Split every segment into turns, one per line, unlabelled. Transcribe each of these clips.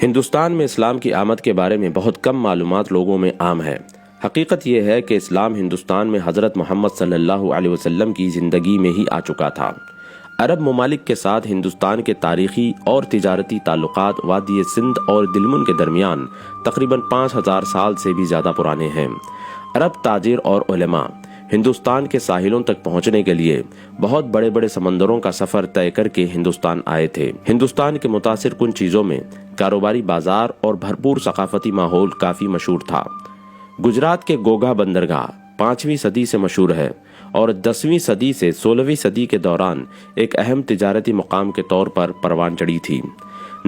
ہندوستان میں اسلام کی آمد کے بارے میں بہت کم معلومات لوگوں میں عام ہے۔ حقیقت یہ ہے کہ اسلام ہندوستان میں حضرت محمد صلی اللہ علیہ وسلم کی زندگی میں ہی آ چکا تھا۔ عرب ممالک کے ساتھ ہندوستان کے تاریخی اور تجارتی تعلقات وادی سندھ اور دلمن کے درمیان تقریباً 5000 سال سے بھی زیادہ پرانے ہیں۔ عرب تاجر اور علماء ہندوستان کے ساحلوں تک پہنچنے کے لیے بہت بڑے بڑے سمندروں کا سفر طے کر کے ہندوستان آئے تھے۔ ہندوستان کے متاثر کن چیزوں میں کاروباری بازار اور بھرپور ثقافتی ماحول کافی مشہور تھا۔ گجرات کے گوگھا بندرگاہ 5ویں صدی سے مشہور ہے اور 10ویں صدی سے 16ویں صدی کے دوران ایک اہم تجارتی مقام کے طور پر پروان چڑھی تھی۔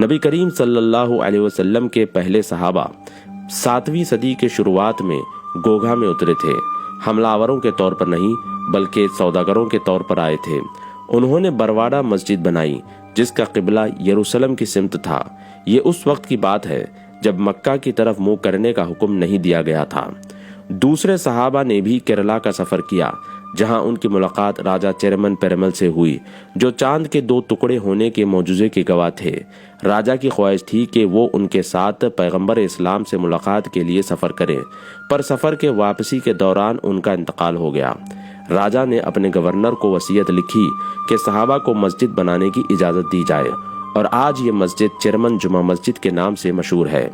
نبی کریم صلی اللہ علیہ وسلم کے پہلے صحابہ 7ویں صدی کے شروعات میں گوگھا میں اترے تھے۔ حملہ آوروں کے طور پر نہیں بلکہ سوداگروں کے طور پر آئے تھے۔ انہوں نے برواڑہ مسجد بنائی جس کا قبلہ یروشلم کی سمت تھا۔ یہ اس وقت کی بات ہے جب مکہ کی طرف منہ کرنے کا حکم نہیں دیا گیا تھا۔ دوسرے صحابہ نے بھی کیرلا کا سفر کیا جہاں ان کی ملاقات راجہ چیرمن پیرمل سے ہوئی جو چاند کے 2 ٹکڑے ہونے کے معجزے کے گواہ تھے۔ راجہ کی خواہش تھی کہ وہ ان کے ساتھ پیغمبر اسلام سے ملاقات کے لیے سفر کریں، پر سفر کے واپسی کے دوران ان کا انتقال ہو گیا۔ راجہ نے اپنے گورنر کو وصیت لکھی کہ صحابہ کو مسجد بنانے کی اجازت دی جائے اور آج یہ مسجد چیرمن جمعہ مسجد کے نام سے مشہور ہے۔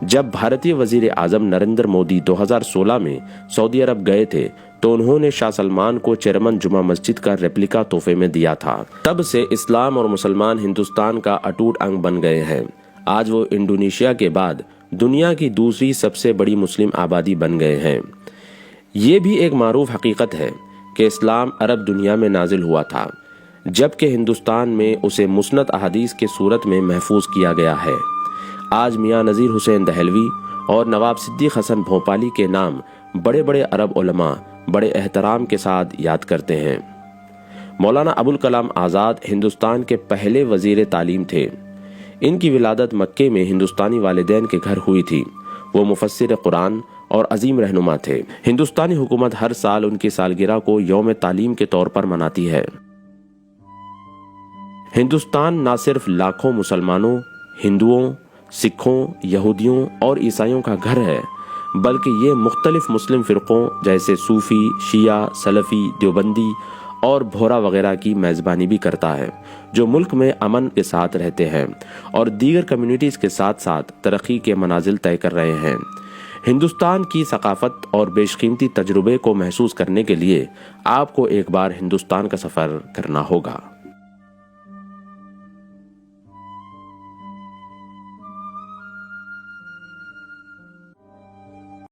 جب بھارتی وزیر اعظم نریندر مودی 2016 میں سعودی عرب گئے تھے تو انہوں نے شاہ سلمان کو چیرمن جمعہ مسجد کا ریپلیکا تحفے میں دیا تھا۔ تب سے اسلام اور مسلمان ہندوستان کا اٹوٹ انگ بن گئے ہیں۔ آج وہ انڈونیشیا کے بعد دنیا کی دوسری سب سے بڑی مسلم آبادی بن گئے ہیں۔ یہ بھی ایک معروف حقیقت ہے کہ اسلام عرب دنیا میں نازل ہوا تھا جبکہ ہندوستان میں اسے مسند احادیث کے صورت میں محفوظ کیا گیا ہے۔ آج میاں نذیر حسین دہلوی اور نواب صدیق حسن بھوپالی کے نام بڑے بڑے عرب علماء بڑے احترام کے ساتھ یاد کرتے ہیں۔ مولانا ابوالکلام آزاد ہندوستان کے پہلے وزیر تعلیم تھے۔ ان کی ولادت مکے میں ہندوستانی والدین کے گھر ہوئی تھی۔ وہ مفسر قرآن اور عظیم رہنما تھے۔ ہندوستانی حکومت ہر سال ان کی سالگرہ کو یوم تعلیم کے طور پر مناتی ہے۔ ہندوستان نہ صرف لاکھوں مسلمانوں، ہندوؤں، سکھوں، یہودیوں اور عیسائیوں کا گھر ہے بلکہ یہ مختلف مسلم فرقوں جیسے صوفی، شیعہ، سلفی، دیوبندی اور بھورا وغیرہ کی میزبانی بھی کرتا ہے جو ملک میں امن کے ساتھ رہتے ہیں اور دیگر کمیونٹیز کے ساتھ ساتھ ترقی کے منازل طے کر رہے ہیں۔ ہندوستان کی ثقافت اور بیش قیمتی تجربے کو محسوس کرنے کے لیے آپ کو ایک بار ہندوستان کا سفر کرنا ہوگا۔